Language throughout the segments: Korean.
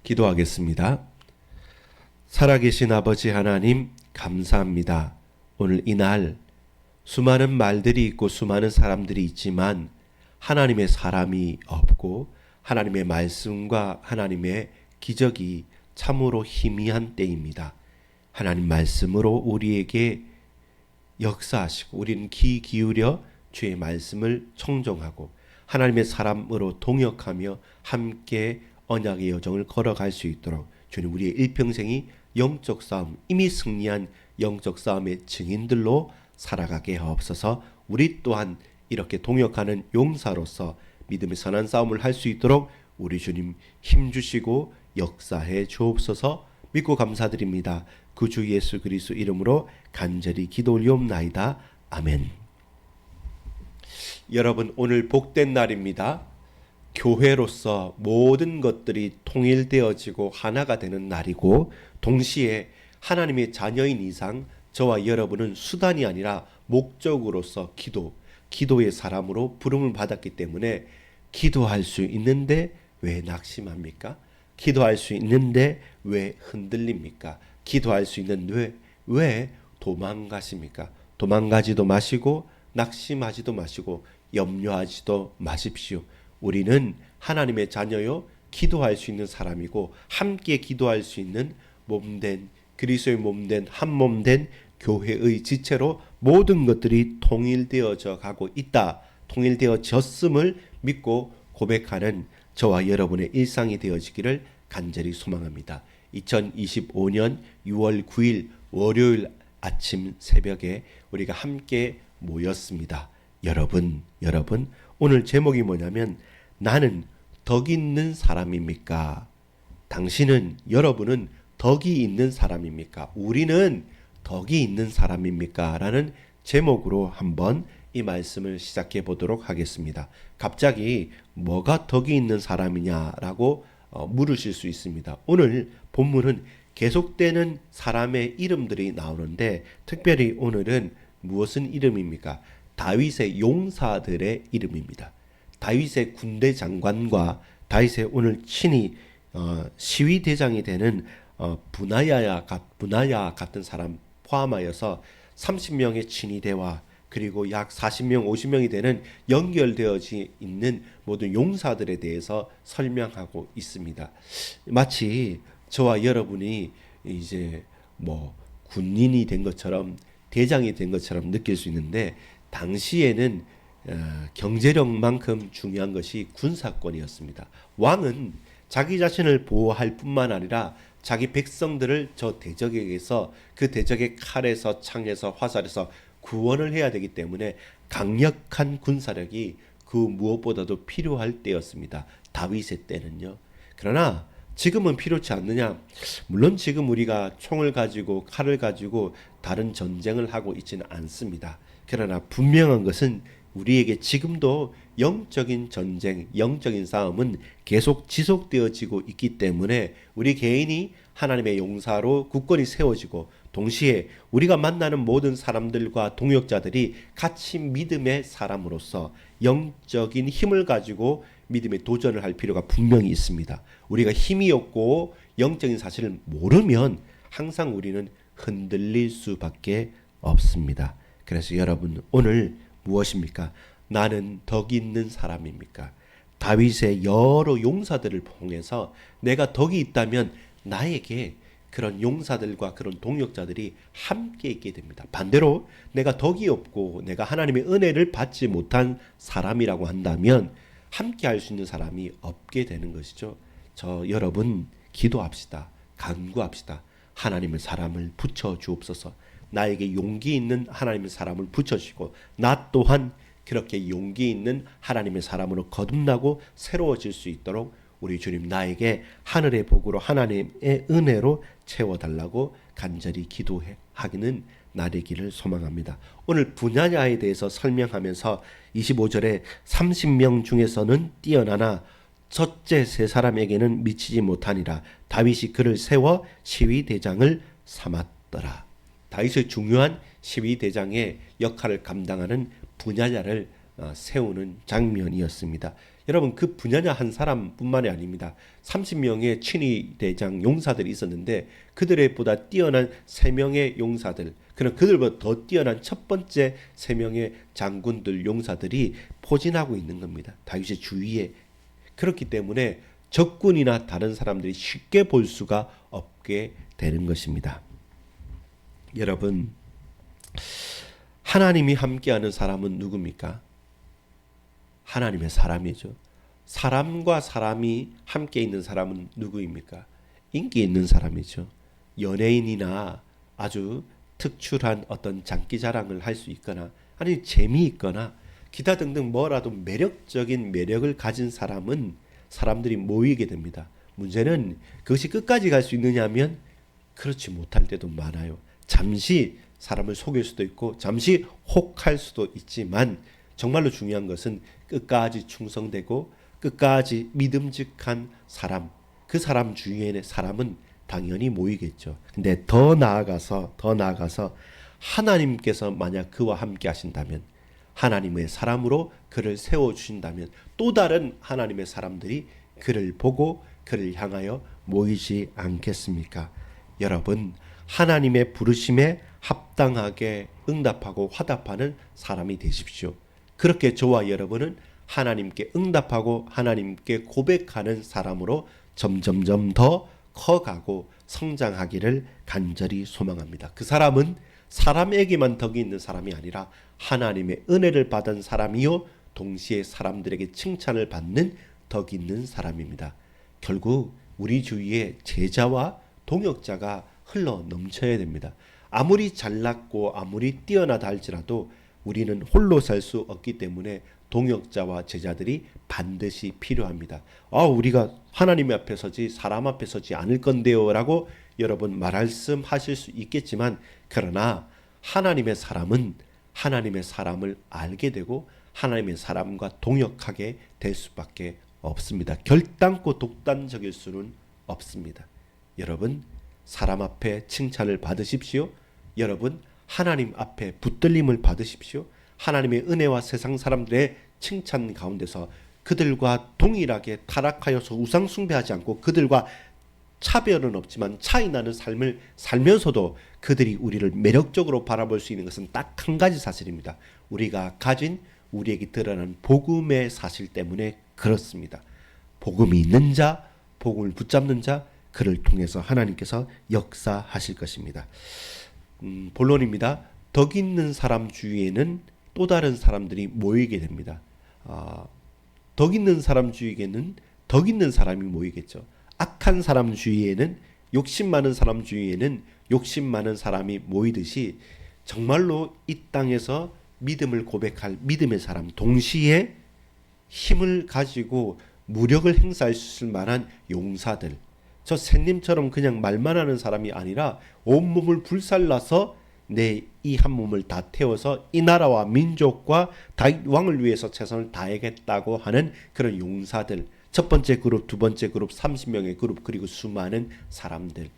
기도하겠습니다. 살아계신 아버지 하나님, 감사합니다. 오늘 이날 수많은 말들이 있고 수많은 사람들이 있지만 하나님의 사람이 없고 하나님의 말씀과 하나님의 기적이 참으로 희미한 때입니다. 하나님 말씀으로 우리에게 역사하시고 우리는 귀 기울여 주의 말씀을 청종하고 하나님의 사람으로 동역하며 함께 언약의 여정을 걸어갈 수 있도록 주님, 우리의 일평생이 영적 싸움, 이미 승리한 영적 싸움의 증인들로 살아가게 하옵소서. 우리 또한 이렇게 동역하는 용사로서 믿음의 선한 싸움을 할 수 있도록 우리 주님 힘주시고 역사해 주옵소서. 믿고 감사드립니다. 그 주 예수 그리스도 이름으로 간절히 기도 올리옵나이다. 아멘. 여러분, 오늘 복된 날입니다. 교회로서 모든 것들이 통일되어지고 하나가 되는 날이고, 동시에 하나님의 자녀인 이상 저와 여러분은 수단이 아니라 목적으로서 기도의 사람으로 부름을 받았기 때문에 기도할 수 있는데 왜 낙심합니까? 기도할 수 있는데 왜 흔들립니까? 기도할 수 있는데 왜 도망가십니까? 도망가지도 마시고 낙심하지도 마시고 염려하지도 마십시오. 우리는 하나님의 자녀요, 기도할 수 있는 사람이고 함께 기도할 수 있는 몸된 그리스도의 몸된 한 몸된 교회의 지체로 모든 것들이 통일되어져 가고 있다. 통일되어졌음을 믿고 고백하는 저와 여러분의 일상이 되어지기를 간절히 소망합니다. 2025년 6월 9일 월요일 아침 새벽에 우리가 함께 모였습니다. 여러분, 오늘 제목이 뭐냐면 나는 덕이 있는 사람입니까? 당신은, 여러분은 덕이 있는 사람입니까? 우리는 덕이 있는 사람입니까? 라는 제목으로 한번 이 말씀을 시작해 보도록 하겠습니다. 갑자기 뭐가 덕이 있는 사람이냐라고 물으실 수 있습니다. 오늘 본문은 계속되는 사람의 이름들이 나오는데 특별히 오늘은 무엇은 이름입니까? 다윗의 용사들의 이름입니다. 다윗의 군대 장관과 다윗의 오늘 친히 시위대장이 되는 분하야 같은 사람 포함하여서 30명의 친위대와 그리고 약 40명, 50명이 되는 연결되어져 있는 모든 용사들에 대해서 설명하고 있습니다. 마치 저와 여러분이 이제 군인이 된 것처럼 대장이 된 것처럼 느낄 수 있는데 당시에는 경제력만큼 중요한 것이 군사권이었습니다. 왕은 자기 자신을 보호할 뿐만 아니라 자기 백성들을 저 대적에게서 그 대적의 칼에서 창에서 화살에서 구원을 해야 되기 때문에 강력한 군사력이 그 무엇보다도 필요할 때였습니다. 다윗의 때는요. 그러나 지금은 필요치 않느냐? 물론 지금 우리가 총을 가지고 칼을 가지고 다른 전쟁을 하고 있지는 않습니다. 그러나 분명한 것은 우리에게 지금도 영적인 전쟁, 영적인 싸움은 계속 지속되어지고 있기 때문에 우리 개인이 하나님의 용사로 굳건히 세워지고 동시에 우리가 만나는 모든 사람들과 동역자들이 같이 믿음의 사람으로서 영적인 힘을 가지고 믿음의 도전을 할 필요가 분명히 있습니다. 우리가 힘이 없고 영적인 사실을 모르면 항상 우리는 흔들릴 수밖에 없습니다. 그래서 여러분, 오늘 무엇입니까? 나는 덕이 있는 사람입니까? 다윗의 여러 용사들을 통해서 내가 덕이 있다면 나에게 그런 용사들과 그런 동역자들이 함께 있게 됩니다. 반대로 내가 덕이 없고 내가 하나님의 은혜를 받지 못한 사람이라고 한다면 함께 할 수 있는 사람이 없게 되는 것이죠. 여러분 기도합시다. 간구합시다. 하나님의 사람을 붙여 주옵소서. 나에게 용기 있는 하나님의 사람을 붙여주시고 나 또한 그렇게 용기 있는 하나님의 사람으로 거듭나고 새로워질 수 있도록 우리 주님 나에게 하늘의 복으로 하나님의 은혜로 채워달라고 간절히 기도하기는 나되기를 소망합니다. 오늘 분야냐에 대해서 설명하면서 25절에 30명 중에서는 뛰어나나 첫째 세 사람에게는 미치지 못하니라. 다윗이 그를 세워 시위대장을 삼았더라. 다윗의 중요한 시위대장의 역할을 감당하는 분야자를 세우는 장면이었습니다. 여러분 그 분야냐 한 사람뿐만이 아닙니다. 30명의 친위 대장 용사들이 있었는데 그들보다 뛰어난 3명의 용사들, 그런 그들보다 더 뛰어난 첫 번째 3명의 장군들 용사들이 포진하고 있는 겁니다. 다윗의 주위에. 그렇기 때문에 적군이나 다른 사람들이 쉽게 볼 수가 없게 되는 것입니다. 여러분, 하나님이 함께하는 사람은 누굽니까? 하나님의 사람이죠. 사람과 사람이 함께 있는 사람은 누구입니까? 인기 있는 사람이죠. 연예인이나 아주 특출한 어떤 장기자랑을 할 수 있거나 아니 재미있거나 기타 등등 뭐라도 매력적인 매력을 가진 사람은 사람들이 모이게 됩니다. 문제는 그것이 끝까지 갈 수 있느냐 하면 그렇지 못할 때도 많아요. 잠시 사람을 속일 수도 있고 잠시 혹할 수도 있지만 정말로 중요한 것은 끝까지 충성되고 끝까지 믿음직한 사람, 그 사람 주위에는 사람은 당연히 모이겠죠. 근데 더 나아가서 하나님께서 만약 그와 함께 하신다면, 하나님의 사람으로 그를 세워주신다면 또 다른 하나님의 사람들이 그를 보고 그를 향하여 모이지 않겠습니까? 여러분, 하나님의 부르심에 합당하게 응답하고 화답하는 사람이 되십시오. 그렇게 저와 여러분은 하나님께 응답하고 하나님께 고백하는 사람으로 점점점 더 커가고 성장하기를 간절히 소망합니다. 그 사람은 사람에게만 덕이 있는 사람이 아니라 하나님의 은혜를 받은 사람이요 동시에 사람들에게 칭찬을 받는 덕이 있는 사람입니다. 결국 우리 주위에 제자와 동역자가 흘러 넘쳐야 됩니다. 아무리 잘났고 아무리 뛰어나다 할지라도 우리는 홀로 살 수 없기 때문에 동역자와 제자들이 반드시 필요합니다. 우리가 하나님 앞에 서지 사람 앞에 서지 않을 건데요 라고 여러분 말씀하실 수 있겠지만, 그러나 하나님의 사람은 하나님의 사람을 알게 되고 하나님의 사람과 동역하게 될 수밖에 없습니다. 결단코 독단적일 수는 없습니다. 여러분, 사람 앞에 칭찬을 받으십시오. 여러분, 하나님 앞에 붙들림을 받으십시오. 하나님의 은혜와 세상 사람들의 칭찬 가운데서 그들과 동일하게 타락하여서 우상 숭배하지 않고 그들과 차별은 없지만 차이 나는 삶을 살면서도 그들이 우리를 매력적으로 바라볼 수 있는 것은 딱 한 가지 사실입니다. 우리가 가진 우리에게 드러난 복음의 사실 때문에 그렇습니다. 복음이 있는 자, 복음을 붙잡는 자, 그를 통해서 하나님께서 역사하실 것입니다. 본론입니다. 덕 있는 사람 주위에는 또 다른 사람들이 모이게 됩니다. 덕 있는 사람 주위에는 덕 있는 사람이 모이겠죠. 악한 사람 주위에는, 욕심 많은 사람 주위에는 욕심 많은 사람이 모이듯이 정말로 이 땅에서 믿음을 고백할 믿음의 사람, 동시에 힘을 가지고 무력을 행사할 수 있을 만한 용사들, 저 샌님처럼 그냥 말만 하는 사람이 아니라 온몸을 불살라서 내 이 한 몸을 다 태워서 이 나라와 민족과 다윗 왕을 위해서 최선을 다하겠다고 하는 그런 용사들, 첫 번째 그룹, 두 번째 그룹, 30명의 그룹, 그리고 수많은 사람들,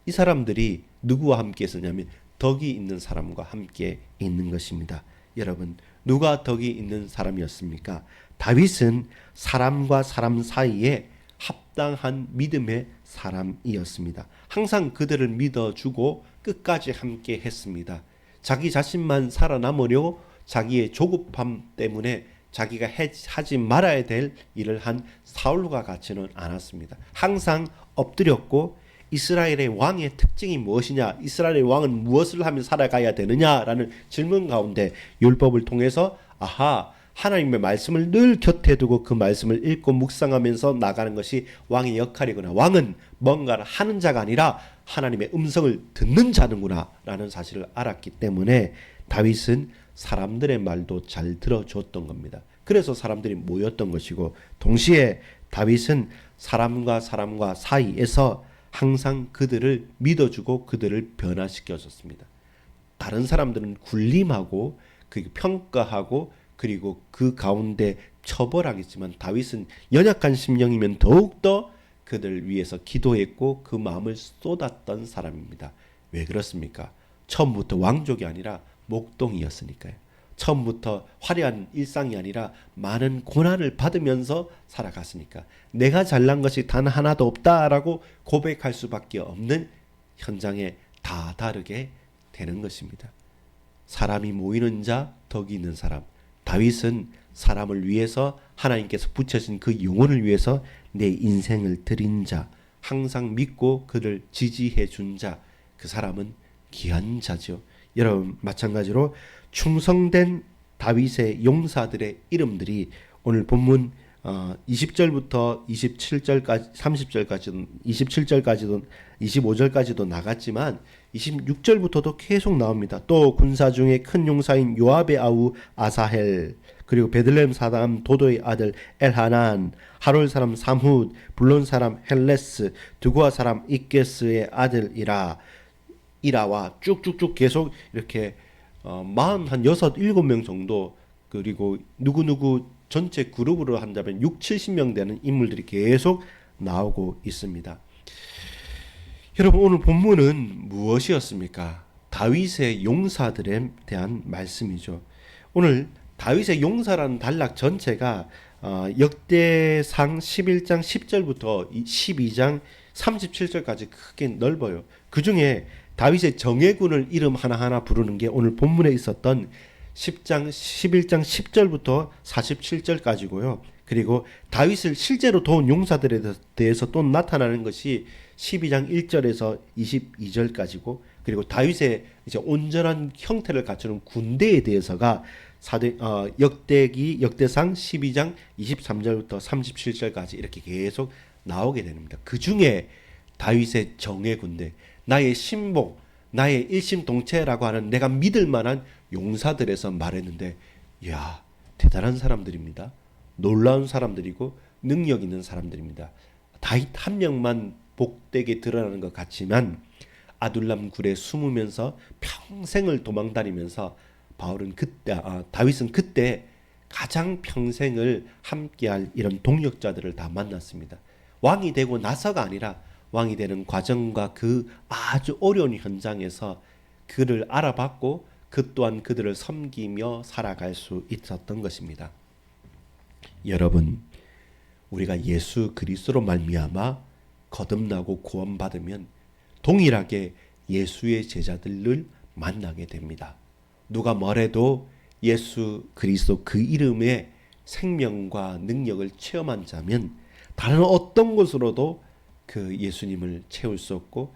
이 사람들이 누구와 함께 있었냐면 덕이 있는 사람과 함께 있는 것입니다. 여러분, 누가 덕이 있는 사람이었습니까? 다윗은 사람과 사람 사이에 합당한 믿음의 사람이었습니다. 항상 그들을 믿어주고 끝까지 함께 했습니다. 자기 자신만 살아남으려 자기의 조급함 때문에 자기가 하지 말아야 될 일을 한 사울과 같지는 않았습니다. 항상 엎드렸고 이스라엘의 왕의 특징이 무엇이냐, 이스라엘의 왕은 무엇을 하며 살아가야 되느냐라는 질문 가운데 율법을 통해서 하나님의 말씀을 늘 곁에 두고 그 말씀을 읽고 묵상하면서 나가는 것이 왕의 역할이구나, 왕은 뭔가를 하는 자가 아니라 하나님의 음성을 듣는 자는구나 라는 사실을 알았기 때문에 다윗은 사람들의 말도 잘 들어줬던 겁니다. 그래서 사람들이 모였던 것이고, 동시에 다윗은 사람과 사이에서 항상 그들을 믿어주고 그들을 변화시켜줬습니다. 다른 사람들은 군림하고 평가하고 그리고 그 가운데 처벌하겠지만 다윗은 연약한 심령이면 더욱더 그들 위해서 기도했고 그 마음을 쏟았던 사람입니다. 왜 그렇습니까? 처음부터 왕족이 아니라 목동이었으니까요. 처음부터 화려한 일상이 아니라 많은 고난을 받으면서 살아갔으니까 내가 잘난 것이 단 하나도 없다라고 고백할 수밖에 없는 현장에 다 다르게 되는 것입니다. 사람이 모이는 자 덕이 있는 사람. 다윗은 사람을 위해서 하나님께서 붙여진 그 영혼을 위해서 내 인생을 드린 자, 항상 믿고 그를 지지해 준 자, 그 사람은 귀한 자죠. 여러분 마찬가지로 충성된 다윗의 용사들의 이름들이 오늘 본문 20절부터 27절까지 30절까지도 27절까지도 25절까지도 나갔지만 26절부터도 계속 나옵니다. 또 군사 중에 큰 용사인 요압의 아우 아사헬, 그리고 베들레헴 사람 도도의 아들 엘하난, 하롤 사람 삼훗, 블론 사람 헬레스, 두구아 사람 이게스의 아들 이라와 쭉쭉쭉 계속 이렇게 46, 7명 정도, 그리고 누구누구 전체 그룹으로 한다면 6, 70명 되는 인물들이 계속 나오고 있습니다. 여러분 오늘 본문은 무엇이었습니까? 다윗의 용사들에 대한 말씀이죠. 오늘 다윗의 용사라는 단락 전체가 역대상 11장 10절부터 12장 37절까지 크게 넓어요. 그 중에 다윗의 정예군을 이름 하나하나 부르는 게 오늘 본문에 있었던 11장 10절부터 47절까지고요. 그리고 다윗을 실제로 도운 용사들에 대해서 또 나타나는 것이 12장 1절에서 22절까지고, 그리고 다윗의 이제 온전한 형태를 갖추는 군대에 대해서가 역대상 12장 23절부터 37절까지 이렇게 계속 나오게 됩니다. 그 중에 다윗의 정예 군대, 나의 신복, 나의 일심동체라고 하는 내가 믿을 만한 용사들에서 말했는데, 이야, 대단한 사람들입니다. 놀라운 사람들이고 능력 있는 사람들입니다. 다윗 한 명만 복되게 드러나는 것 같지만 아둘람 굴에 숨으면서 평생을 도망다니면서 다윗은 그때 가장 평생을 함께할 이런 동력자들을 다 만났습니다. 왕이 되고 나서가 아니라 왕이 되는 과정과 그 아주 어려운 현장에서 그를 알아봤고 그 또한 그들을 섬기며 살아갈 수 있었던 것입니다. 여러분, 우리가 예수 그리스도로 말미암아 거듭나고 구원받으면 동일하게 예수의 제자들을 만나게 됩니다. 누가 뭐래도 예수 그리스도 그 이름의 생명과 능력을 체험한 자면 다른 어떤 것으로도 그 예수님을 채울 수 없고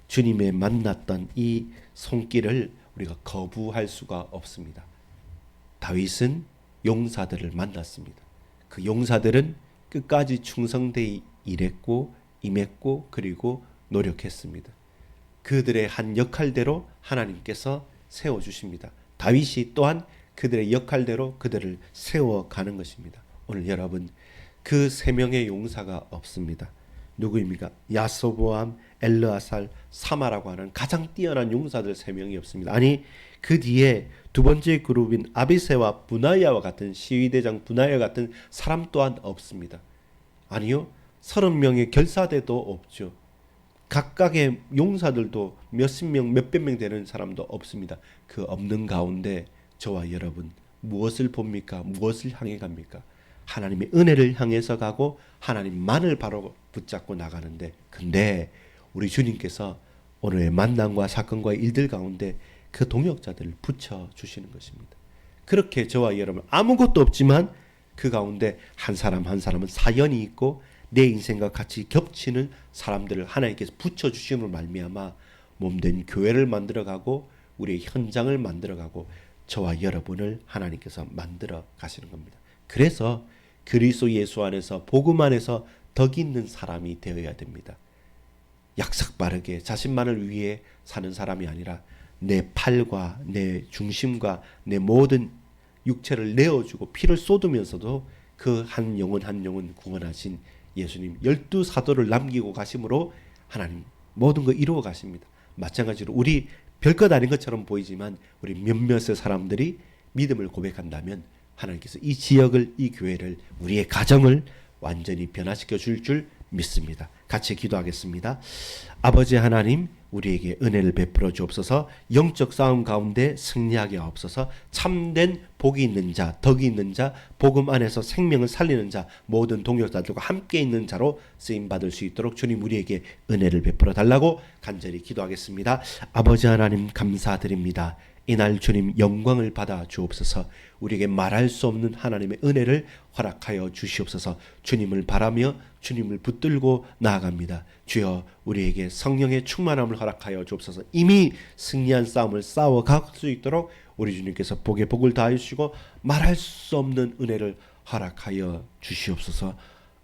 주님의 만났던 이 손길을 우리가 거부할 수가 없습니다. 다윗은 용사들을 만났습니다. 그 용사들은 끝까지 충성되이 일했고 임했고 그리고 노력했습니다. 그들의 한 역할대로 하나님께서 세워주십니다. 다윗이 또한 그들의 역할대로 그들을 세워가는 것입니다. 오늘 여러분, 그 세 명의 용사가 없습니다. 누구입니까? 야소보암, 엘르아살, 사마라고 하는 가장 뛰어난 용사들 세 명이 없습니다. 아니, 그 뒤에 두 번째 그룹인 아비새와 분하야와 같은 시위대장 분하야 같은 사람 또한 없습니다. 아니요, 30명의 결사대도 없죠. 각각의 용사들도 몇십 명, 몇백 명 되는 사람도 없습니다. 그 없는 가운데 저와 여러분 무엇을 봅니까? 무엇을 향해 갑니까? 하나님의 은혜를 향해서 가고 하나님만을 바로 붙잡고 나가는데, 근데 우리 주님께서 오늘의 만남과 사건과 일들 가운데 그 동역자들을 붙여주시는 것입니다. 그렇게 저와 여러분 아무것도 없지만 그 가운데 한 사람 한 사람은 사연이 있고 내 인생과 같이 겹치는 사람들을 하나님께서 붙여주심으로 말미암아 몸된 교회를 만들어가고 우리의 현장을 만들어가고 저와 여러분을 하나님께서 만들어 가시는 겁니다. 그래서 그리스도 예수 안에서 복음 안에서 덕 있는 사람이 되어야 됩니다. 약삭 빠르게 자신만을 위해 사는 사람이 아니라 내 팔과 내 중심과 내 모든 육체를 내어주고 피를 쏟으면서도 그 한 영혼 한 영혼 구원하신 예수님 12사도를 남기고 가심으로 하나님 모든 거 이루어 가십니다. 마찬가지로 우리 별것 아닌 것처럼 보이지만 우리 몇몇의 사람들이 믿음을 고백한다면 하나님께서 이 지역을, 이 교회를, 우리의 가정을 완전히 변화시켜 줄 믿습니다. 같이 기도하겠습니다. 아버지 하나님, 우리에게 은혜를 베풀어 주옵소서. 영적 싸움 가운데 승리하게 하옵소서. 참된 복이 있는 자, 덕이 있는 자, 복음 안에서 생명을 살리는 자, 모든 동역자들과 함께 있는 자로 쓰임 받을 수 있도록 주님 우리에게 은혜를 베풀어 달라고 간절히 기도하겠습니다. 아버지 하나님 감사드립니다. 이날 주님 영광을 받아 주옵소서. 우리에게 말할 수 없는 하나님의 은혜를 허락하여 주시옵소서. 주님을 바라며 주님을 붙들고 나아갑니다. 주여, 우리에게 성령의 충만함을 허락하여 주옵소서. 이미 승리한 싸움을 싸워갈 수 있도록 우리 주님께서 복에 복을 다하여 주시고 말할 수 없는 은혜를 허락하여 주시옵소서.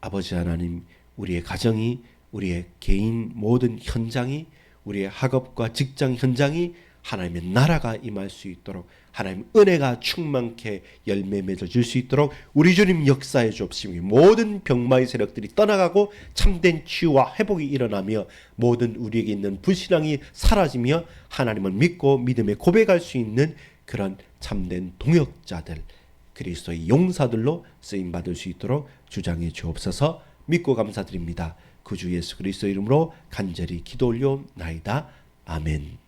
아버지 하나님, 우리의 가정이, 우리의 개인 모든 현장이, 우리의 학업과 직장 현장이 하나님의 나라가 임할 수 있도록, 하나님 은혜가 충만케 열매 맺어질 수 있도록 우리 주님 역사해 주옵시며, 모든 병마의 세력들이 떠나가고 참된 치유와 회복이 일어나며 모든 우리에게 있는 불신앙이 사라지며 하나님을 믿고 믿음에 고백할 수 있는 그런 참된 동역자들, 그리스도의 용사들로 쓰임받을 수 있도록 주장해 주옵소서. 믿고 감사드립니다. 구주 예수 그리스도 이름으로 간절히 기도 올려옵나이다. 아멘.